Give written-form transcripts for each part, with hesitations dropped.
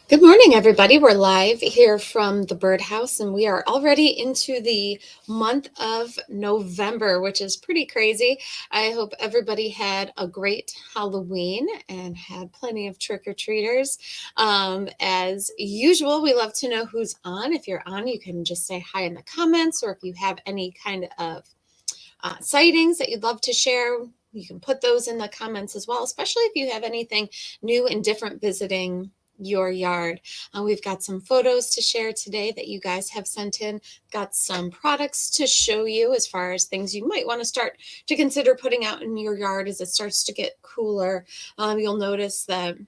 Good morning, everybody. We're live here from the birdhouse, and we are already into the month of November, which is pretty crazy. I hope everybody had a great Halloween and had plenty of trick-or-treaters. As usual, we love to know who's on. If you're on, you can just say hi in the comments, or if you have any kind of sightings that you'd love to share, you can put those in the comments as well, especially if you have anything new and different visiting your yard. We've got some photos to share today that you guys have sent in, got some products to show you as far as things you might want to start to consider putting out in your yard as it starts to get cooler. You'll notice that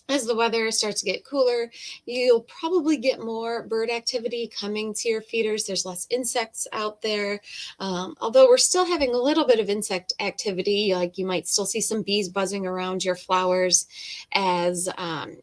as the weather starts to get cooler, you'll probably get more bird activity coming to your feeders. There's less insects out there. Although we're still having a little bit of insect activity, like you might still see some bees buzzing around your flowers as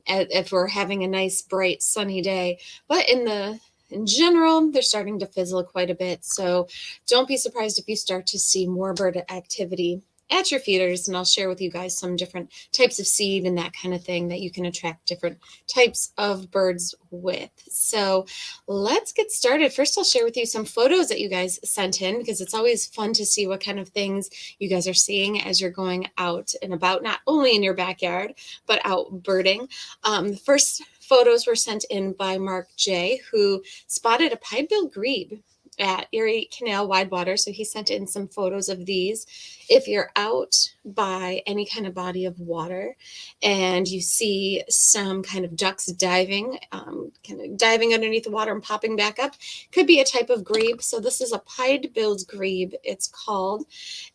if we're having a nice, bright, sunny day. But in general, they're starting to fizzle quite a bit. So don't be surprised if you start to see more bird activity at your feeders, and I'll share with you guys some different types of seed and that kind of thing that you can attract different types of birds with. So let's get started. First, I'll share with you some photos that you guys sent in, because it's always fun to see what kind of things you guys are seeing as you're going out and about, not only in your backyard, but out birding. The first photos were sent in by Mark J., who spotted a pied-billed grebe at Erie Canal Widewater. So he sent in some photos of these. If you're out by any kind of body of water and you see some kind of ducks diving, kind of diving underneath the water and popping back up, could be a type of grebe. So this is a pied-billed grebe, it's called,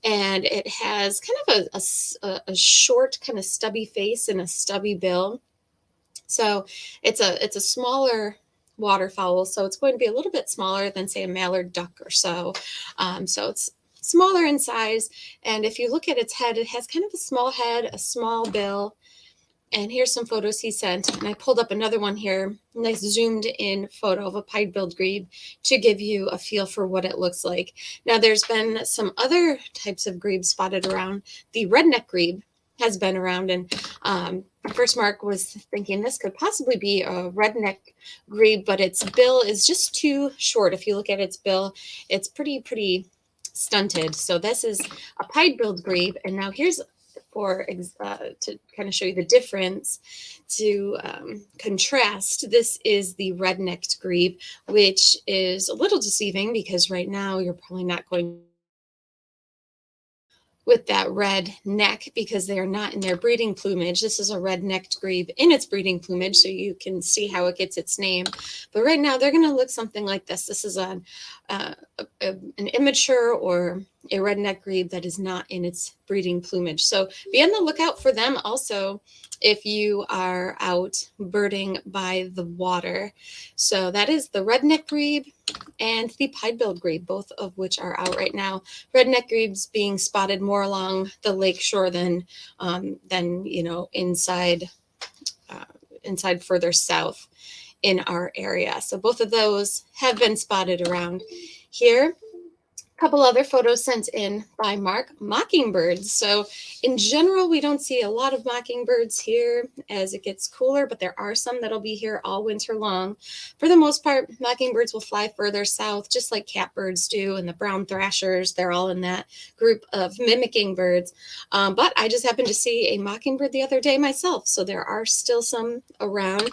and it has kind of a short, kind of stubby face and a stubby bill. So it's a smaller waterfowl, so it's going to be a little bit smaller than, say, a mallard duck or so. So it's smaller in size, and if you look at its head, it has kind of a small head, a small bill. And here's some photos he sent, and I pulled up another one here, nice zoomed in photo of a pied-billed grebe to give you a feel for what it looks like. Now, there's been some other types of grebes spotted around. The redneck grebe has been around, and first Mark was thinking this could possibly be a redneck grebe, but its bill is just too short. If you look at its bill, it's pretty stunted. So this is a pied-billed grebe, and now here's to kind of show you the difference, to contrast. This is the red-necked grebe, which is a little deceiving because right now you're probably not going with that red neck because they are not in their breeding plumage. This is a red-necked grebe in its breeding plumage, so you can see how it gets its name. But right now they're going to look something like this. This is an immature or a redneck grebe that is not in its breeding plumage. So be on the lookout for them also if you are out birding by the water. So that is the redneck grebe and the pied-billed grebe, both of which are out right now. Redneck grebes being spotted more along the lake shore than inside further south in our area. So both of those have been spotted around here. A couple other photos sent in by Mark. Mockingbirds. So in general, we don't see a lot of mockingbirds here as it gets cooler, but there are some that'll be here all winter long. For the most part, mockingbirds will fly further south, just like catbirds do, and the brown thrashers. They're all in that group of mimicking birds. But I just happened to see a mockingbird the other day myself, so there are still some around.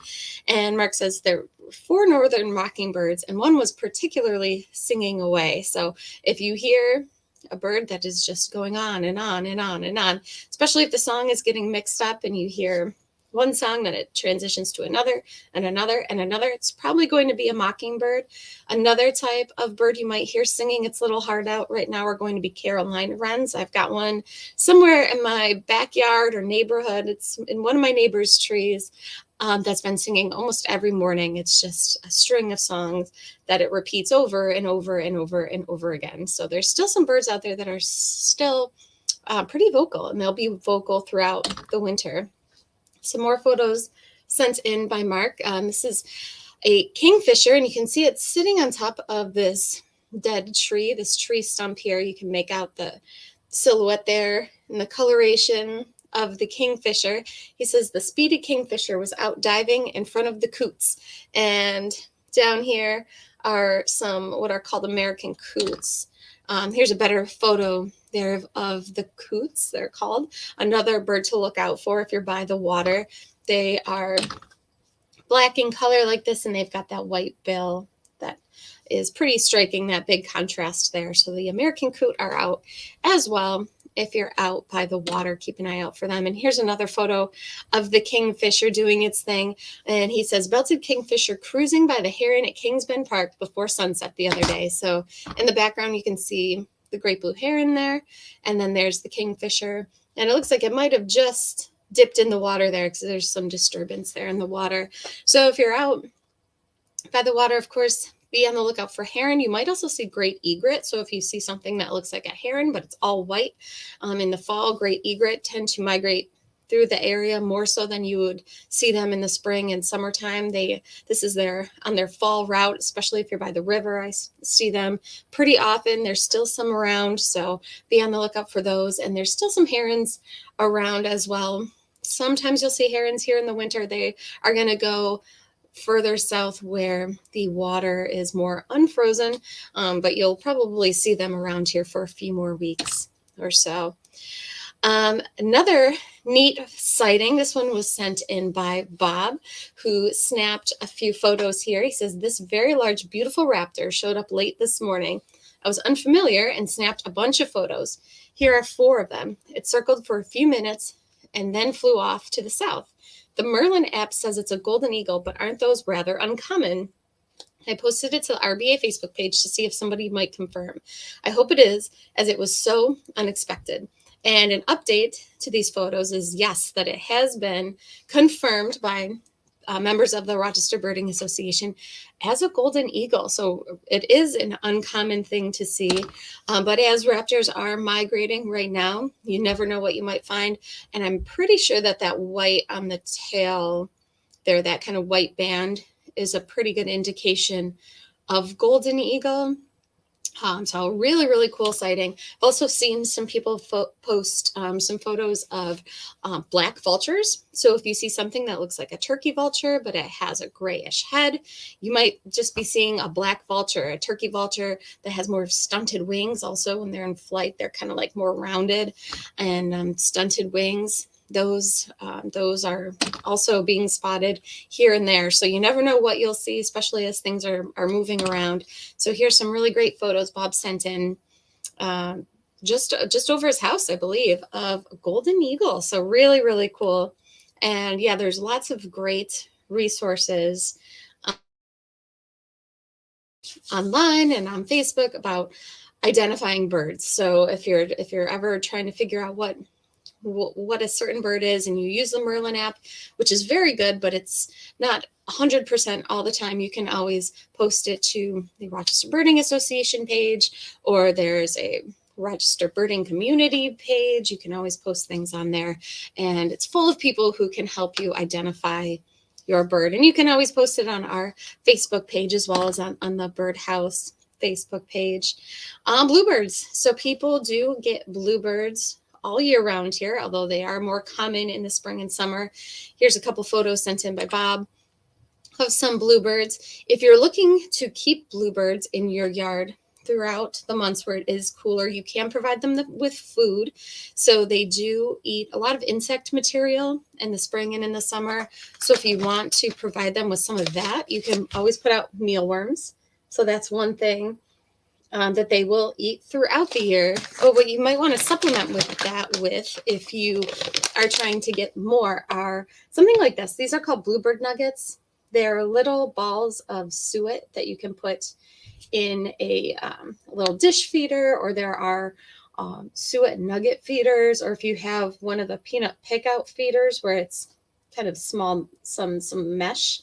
And Mark says there were 4 northern mockingbirds, and one was particularly singing away. So if you hear a bird that is just going on and on and on and on, especially if the song is getting mixed up and you hear one song, then it transitions to another and another and another, it's probably going to be a mockingbird. Another type of bird you might hear singing its little heart out right now are going to be Carolina wrens. I've got one somewhere in my backyard or neighborhood. It's in one of my neighbor's trees. That's been singing almost every morning. It's just a string of songs that it repeats over and over and over and over again. So there's still some birds out there that are still pretty vocal, and they'll be vocal throughout the winter. Some more photos sent in by Mark. This is a kingfisher, and you can see it sitting on top of this dead tree, this tree stump here. You can make out the silhouette there and the coloration of the Kingfisher. He says the speedy Kingfisher was out diving in front of the coots. And down here are some what are called American coots. Here's a better photo there of the coots, they're called. Another bird to look out for if you're by the water. They are black in color like this, and they've got that white bill that is pretty striking, that big contrast there. So the American coot are out as well. If you're out by the water, keep an eye out for them. And here's another photo of the Kingfisher doing its thing. And he says, belted Kingfisher cruising by the heron at Kingsbend Park before sunset the other day. So in the background, you can see the great blue heron there. And then there's the Kingfisher. And it looks like it might have just dipped in the water there because there's some disturbance there in the water. So if you're out by the water, of course, be on the lookout for heron. You might also see great egret. So if you see something that looks like a heron, but it's all white, in the fall, great egret tend to migrate through the area more so than you would see them in the spring and summertime. This is on their fall route, especially if you're by the river. I see them pretty often. There's still some around, so be on the lookout for those. And there's still some herons around as well. Sometimes you'll see herons here in the winter. They are going to go further south where the water is more unfrozen, but you'll probably see them around here for a few more weeks or so. Another neat sighting, this one was sent in by Bob, who snapped a few photos here. He says, this very large, beautiful raptor showed up late this morning. I was unfamiliar and snapped a bunch of photos. Here are 4 of them. It circled for a few minutes and then flew off to the south. The Merlin app says it's a golden eagle, but aren't those rather uncommon? I posted it to the RBA Facebook page to see if somebody might confirm. I hope it is, as it was so unexpected. And an update to these photos is, yes, that it has been confirmed by members of the Rochester Birding Association as a golden eagle. So it is an uncommon thing to see. But as raptors are migrating right now, you never know what you might find. And I'm pretty sure that white on the tail there, that kind of white band, is a pretty good indication of golden eagle. So really, really cool sighting. I've also seen some people post some photos of black vultures. So if you see something that looks like a turkey vulture, but it has a grayish head, you might just be seeing a black vulture, a turkey vulture that has more stunted wings. Also, when they're in flight, they're kind of like more rounded and stunted wings. Those are also being spotted here and there. So you never know what you'll see, especially as things are moving around. So here's some really great photos Bob sent in just over his house, I believe, of a golden eagle. So really, really cool. And yeah, there's lots of great resources online and on Facebook about identifying birds. So if you're ever trying to figure out what a certain bird is and you use the Merlin app, which is very good, but it's not 100% all the time, you can always post it to the Rochester Birding Association page, or there's a Rochester Birding community page. You can always post things on there, and it's full of people who can help you identify your bird. And you can always post it on our Facebook page as well as on the Birdhouse Facebook page. Bluebirds. So people do get bluebirds all year round here, although they are more common in the spring and summer. Here's a couple photos sent in by Bob of some bluebirds. If you're looking to keep bluebirds in your yard throughout the months where it is cooler, you can provide them with food. So they do eat a lot of insect material in the spring and in the summer. So if you want to provide them with some of that, you can always put out mealworms. So that's one thing that they will eat throughout the year. But what you might want to supplement with, if you are trying to get more, are something like this. These are called Bluebird nuggets. They're little balls of suet that you can put in a little dish feeder, or there are suet nugget feeders, or if you have one of the peanut pick-out feeders where it's kind of small, some mesh,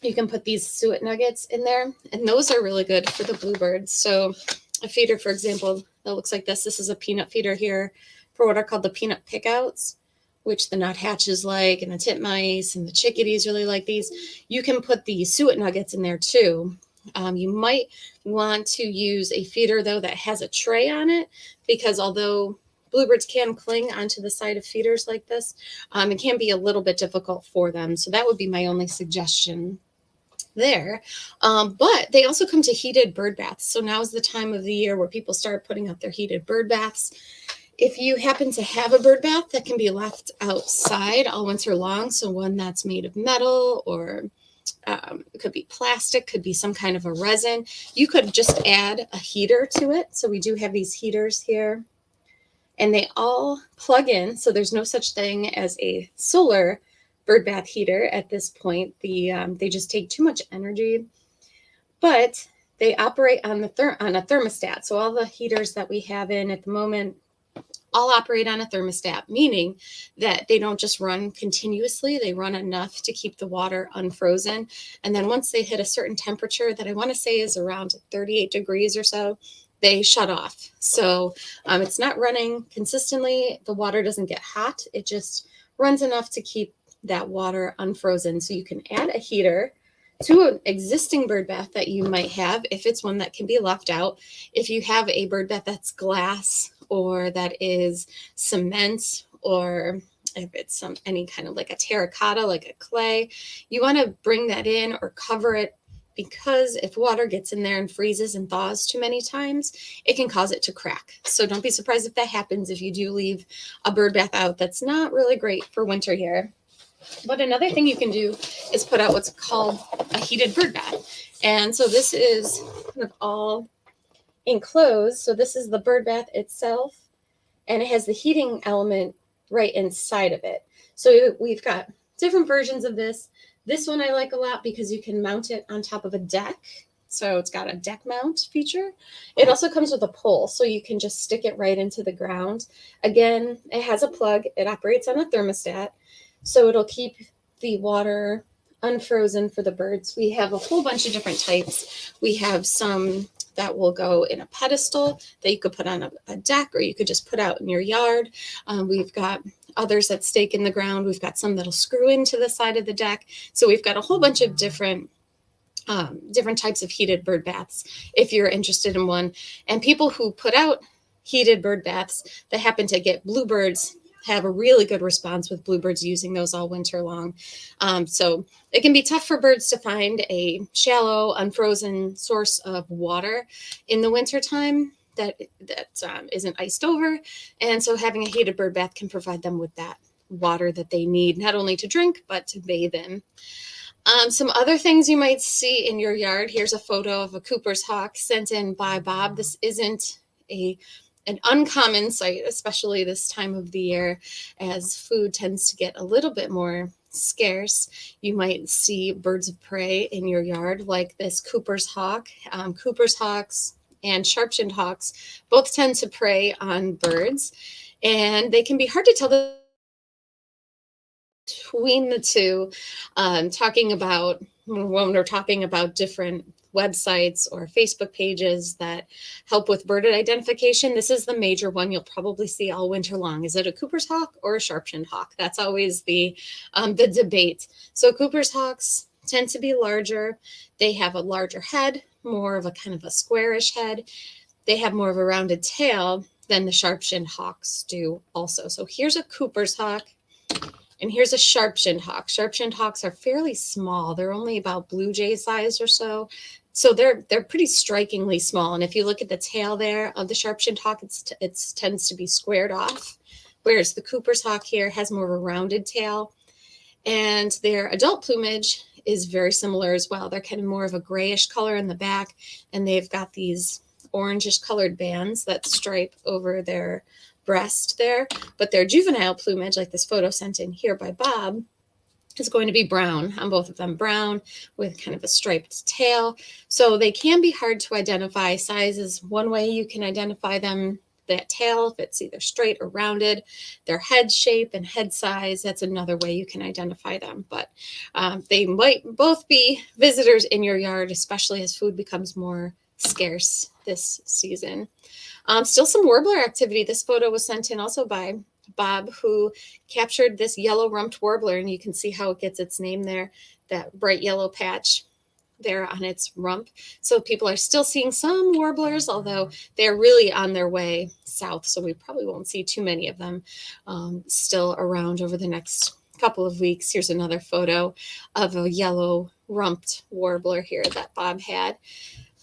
you can put these suet nuggets in there, and those are really good for the bluebirds. So a feeder, for example, that looks like this. This is a peanut feeder here for what are called the peanut pickouts, which the nuthatches like, and the titmice and the chickadees really like these. You can put the suet nuggets in there too. You might want to use a feeder, though, that has a tray on it, because although bluebirds can cling onto the side of feeders like this. It can be a little bit difficult for them. So that would be my only suggestion there. But they also come to heated bird baths. So now is the time of the year where people start putting up their heated bird baths. If you happen to have a bird bath that can be left outside all winter long, so one that's made of metal or it could be plastic, could be some kind of a resin, you could just add a heater to it. So we do have these heaters here, and they all plug in. So there's no such thing as a solar bird bath heater at this point. They just take too much energy, but they operate on on a thermostat. So all the heaters that we have in at the moment all operate on a thermostat, meaning that they don't just run continuously. They run enough to keep the water unfrozen. And then once they hit a certain temperature that I want to say is around 38 degrees or so, they shut off. So it's not running consistently. The water doesn't get hot. It just runs enough to keep that water unfrozen. So you can add a heater to an existing bird bath that you might have, if it's one that can be left out. If you have a bird bath that's glass or that is cement, or if it's any kind of like a terracotta, like a clay, you want to bring that in or cover it, because if water gets in there and freezes and thaws too many times, it can cause it to crack. So don't be surprised if that happens if you do leave a bird bath out. That's not really great for winter here. But another thing you can do is put out what's called a heated bird bath. And so this is kind of all enclosed. So this is the bird bath itself, and it has the heating element right inside of it. So we've got different versions of this. This one I like a lot because you can mount it on top of a deck. So it's got a deck mount feature. It also comes with a pole, so you can just stick it right into the ground. Again, it has a plug. It operates on a thermostat, so it'll keep the water unfrozen for the birds. We have a whole bunch of different types. We have some that will go in a pedestal that you could put on a deck, or you could just put out in your yard. We've got others that stake in the ground. We've got some that'll screw into the side of the deck. So we've got a whole bunch of different types of heated bird baths if you're interested in one. And people who put out heated bird baths that happen to get bluebirds have a really good response with bluebirds using those all winter long. So it can be tough for birds to find a shallow, unfrozen source of water in the wintertime that isn't iced over. And so having a heated bird bath can provide them with that water that they need, not only to drink, but to bathe in. Some other things you might see in your yard. Here's a photo of a Cooper's hawk sent in by Bob. This isn't an uncommon sight, especially this time of the year, as food tends to get a little bit more scarce. You might see birds of prey in your yard, like this Cooper's hawk. Cooper's hawks and sharp-shinned hawks both tend to prey on birds, and they can be hard to tell between the two. Talking about when we're talking about different websites or Facebook pages that help with bird identification, this is the major one you'll probably see all winter long. Is it a Cooper's hawk or a sharp-shinned hawk? That's always the debate. So Cooper's hawks tend to be larger. They have a larger head, more of a kind of a squarish head. They have more of a rounded tail than the sharp-shinned hawks do also. So here's a Cooper's hawk. And here's a sharp-shinned hawk. Sharp-shinned hawks are fairly small. They're only about blue jay size or so. So they're pretty strikingly small. And if you look at the tail there of the sharp-shinned hawk, it tends to be squared off, whereas the Cooper's hawk here has more of a rounded tail. And their adult plumage is very similar as well. They're kind of more of a grayish color in the back, and they've got these orangish colored bands that stripe over their breast there. But their juvenile plumage, like this photo sent in here by Bob, is going to be brown on both of them, brown with kind of a striped tail. So they can be hard to identify. Size is one way you can identify them. That tail, if it's either straight or rounded, their head shape and head size, that's another way you can identify them. But they might both be visitors in your yard, especially as food becomes more scarce this season. Still some warbler activity. This photo was sent in also by Bob, who captured this yellow rumped warbler, and you can see how it gets its name there, that bright yellow patch there on its rump. So people are still seeing some warblers, although they're really on their way south. So we probably won't see too many of them still around over the next couple of weeks. Here's another photo of a yellow rumped warbler here that Bob had.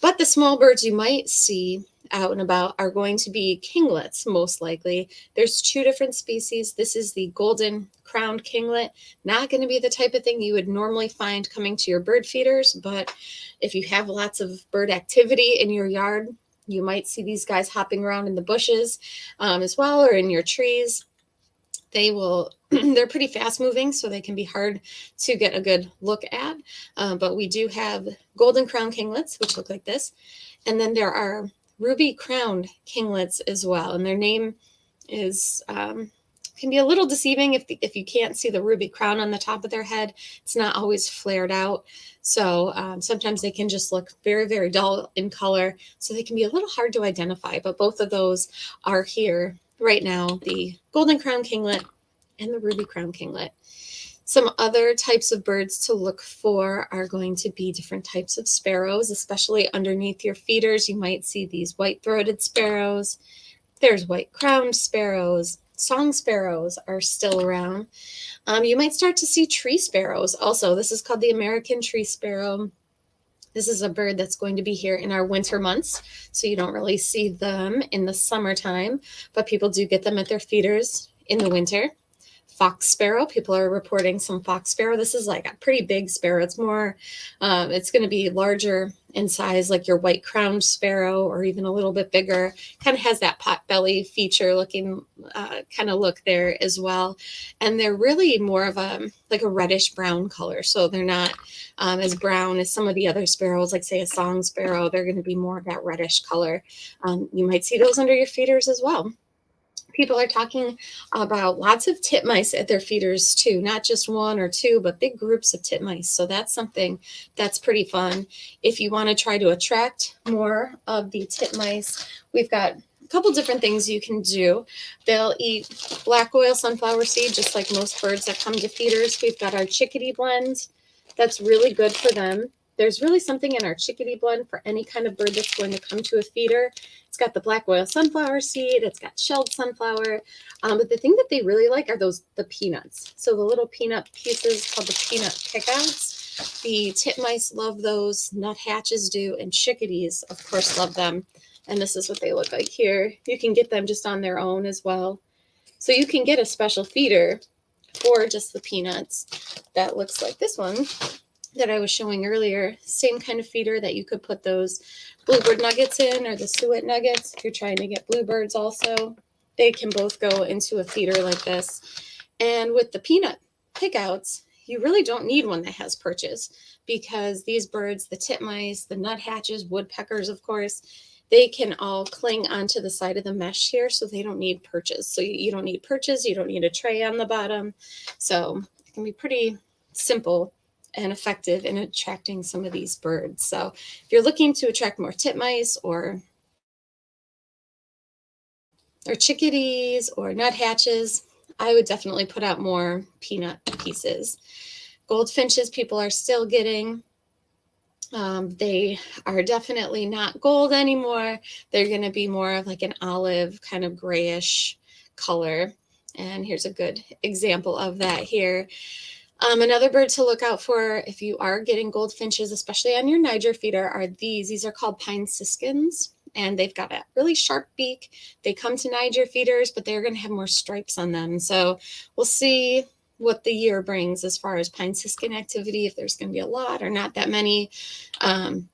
But the small birds you might see out and about are going to be kinglets, most likely. There's two different species. This is the golden crowned kinglet, not going to be the type of thing you would normally find coming to your bird feeders, but if you have lots of bird activity in your yard, you might see these guys hopping around in the bushes as well, or in your trees. They're pretty fast moving, so they can be hard to get a good look at. But we do have golden crown kinglets, which look like this. And then there are ruby crowned kinglets as well. And their name is can be a little deceiving if you can't see the ruby crown on the top of their head. It's not always flared out. So sometimes they can just look very, very dull in color. So they can be a little hard to identify. But both of those are here right now, the golden crown kinglet and the ruby crown kinglet. Some other types of birds to look for are going to be different types of sparrows, especially underneath your feeders. You might see these white-throated sparrows. There's white-crowned sparrows. Song sparrows are still around. You might start to see tree sparrows also. This is called the American tree sparrow. This is a bird that's going to be here in our winter months, so you don't really see them in the summertime, but people do get them at their feeders in the winter. Fox sparrow, people are reporting some fox sparrow. This is like a pretty big sparrow. It's more, it's going to be larger in size, like your white crowned sparrow, or even a little bit bigger. Kind of has that pot belly feature looking kind of look there as well. And they're really more of a like a reddish brown color. So they're not as brown as some of the other sparrows, like say a song sparrow. They're going to be more of that reddish color. You might see those under your feeders as well. People are talking about lots of titmice at their feeders too, not just one or two, but big groups of titmice. So that's something that's pretty fun. If you want to try to attract more of the titmice, we've got a couple different things you can do. They'll eat black oil sunflower seed, just like most birds that come to feeders. We've got our chickadee blend. That's really good for them. There's really something in our chickadee blend for any kind of bird that's going to come to a feeder. It's got the black oil sunflower seed. It's got shelled sunflower. But the thing that they really like are the peanuts. So the little peanut pieces called the peanut pickouts. The titmice love those. Nuthatches do. And chickadees, of course, love them. And this is what they look like here. You can get them just on their own as well. So you can get a special feeder for just the peanuts that looks like this one that I was showing earlier. Same kind of feeder that you could put those bluebird nuggets in, or the suet nuggets if you're trying to get bluebirds also. They can both go into a feeder like this. And with the peanut pickouts, you really don't need one that has perches, because these birds, the titmice, the nuthatches, woodpeckers, of course, they can all cling onto the side of the mesh here, so they don't need perches. So you don't need perches, you don't need a tray on the bottom. So it can be pretty simple and effective in attracting some of these birds. So if you're looking to attract more titmice or chickadees or nuthatches, I would definitely put out more peanut pieces. Goldfinches, people are still getting. They are definitely not gold anymore. They're going to be more of like an olive kind of grayish color. And here's a good example of that here. Another bird to look out for if you are getting goldfinches, especially on your Niger feeder, are these. These are called pine siskins, and they've got a really sharp beak. They come to Niger feeders, but they're going to have more stripes on them. So we'll see what the year brings as far as pine siskin activity, if there's going to be a lot or not that many. Kind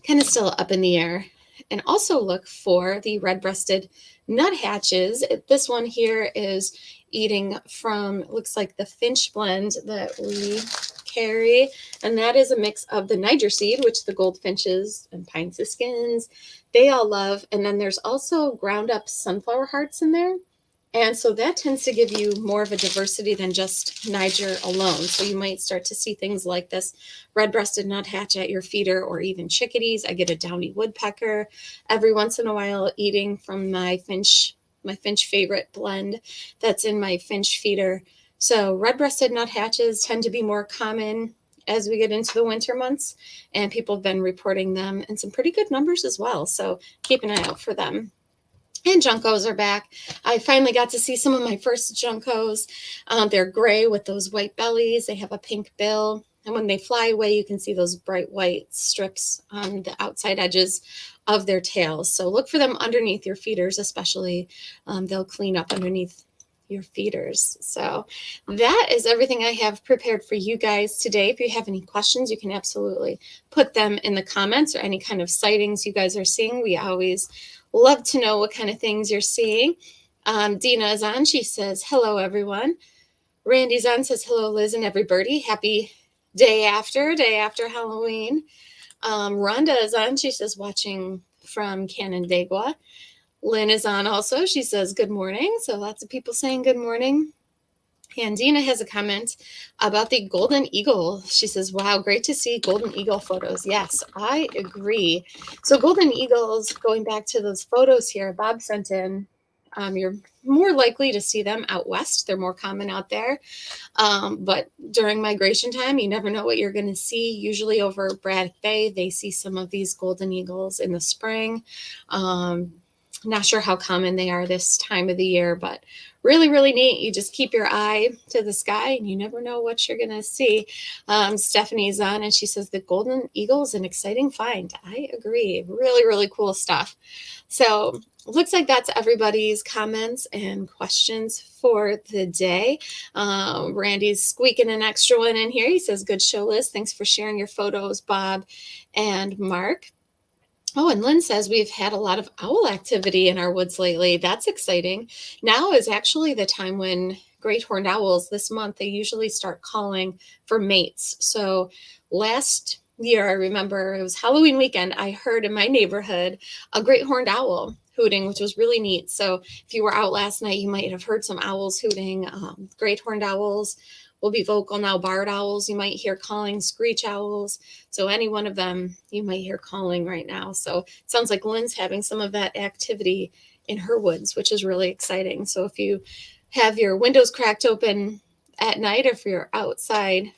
of still up in the air. And also look for the red-breasted nuthatches. This one here is eating from, looks like the finch blend that we carry, and that is a mix of the Niger seed, which the goldfinches and pine siskins, they all love, and then there's also ground up sunflower hearts in there. And so that tends to give you more of a diversity than just Niger alone. So you might start to see things like this red-breasted nuthatch at your feeder, or even chickadees. I get a downy woodpecker every once in a while eating from my finch favorite blend that's in my finch feeder. So red-breasted nuthatches tend to be more common as we get into the winter months, and people have been reporting them in some pretty good numbers as well. So keep an eye out for them. And Junkos are back. I finally got to see some of my first Junkos. They're gray with those white bellies. They have a pink bill. And when they fly away, you can see those bright white strips on the outside edges of their tails. So look for them underneath your feeders, especially. They'll clean up underneath your feeders. So that is everything I have prepared for you guys today. If you have any questions, you can absolutely put them in the comments, or any kind of sightings you guys are seeing. We always love to know what kind of things you're seeing. Dina is on. She says, hello, everyone. Randy's on, says, hello, Liz and everybody. Happy day after Halloween. Rhonda is on. She says, watching from Canandaigua. Lynn is on also. She says, good morning. So lots of people saying good morning. And Dina has a comment about the golden eagle. She says, wow, great to see golden eagle photos. Yes, I agree. So golden eagles, going back to those photos here Bob sent in, you're more likely to see them out west. They're more common out there. But during migration time, you never know what you're going to see. Usually over Braddock Bay, they see some of these golden eagles in the spring. Not sure how common they are this time of the year, but really, really neat. You just keep your eye to the sky and you never know what you're going to see. Stephanie's on and she says the golden eagle is an exciting find. I agree. Really, really cool stuff. So looks like that's everybody's comments and questions for the day. Randy's squeaking an extra one in here. He says, good show, Liz. Thanks for sharing your photos, Bob and Mark. Oh, and Lynn says we've had a lot of owl activity in our woods lately. That's exciting. Now is actually the time when great horned owls, this month, they usually start calling for mates. So last year, I remember it was Halloween weekend, I heard in my neighborhood a great horned owl hooting, which was really neat. So if you were out last night, you might have heard some owls hooting. Great horned owls will be vocal now. Barred owls, you might hear calling, screech owls. So any one of them you might hear calling right now. So it sounds like Lynn's having some of that activity in her woods, which is really exciting. So if you have your windows cracked open at night, or if you're outside,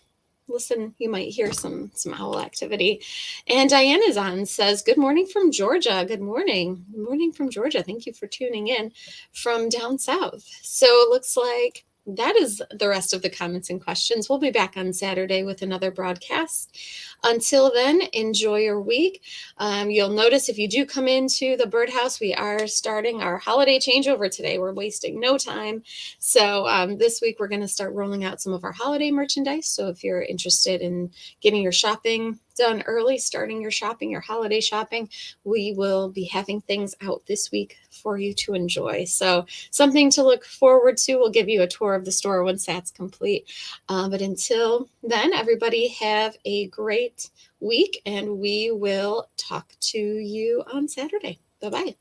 listen, you might hear some owl activity. And Diane is on, says, good morning from Georgia. Good morning. Good morning from Georgia. Thank you for tuning in from down south. So it looks like that is the rest of the comments and questions. We'll be back on Saturday with another broadcast. Until then, enjoy your week. You'll notice if you do come into the birdhouse, we are starting our holiday changeover today. We're wasting no time. So this week, we're going to start rolling out some of our holiday merchandise. So if you're interested in getting your shopping done early, starting your shopping, your holiday shopping, we will be having things out this week for you to enjoy. So something to look forward to. We'll give you a tour of the store once that's complete. But until then, everybody have a great week, and we will talk to you on Saturday. Bye-bye.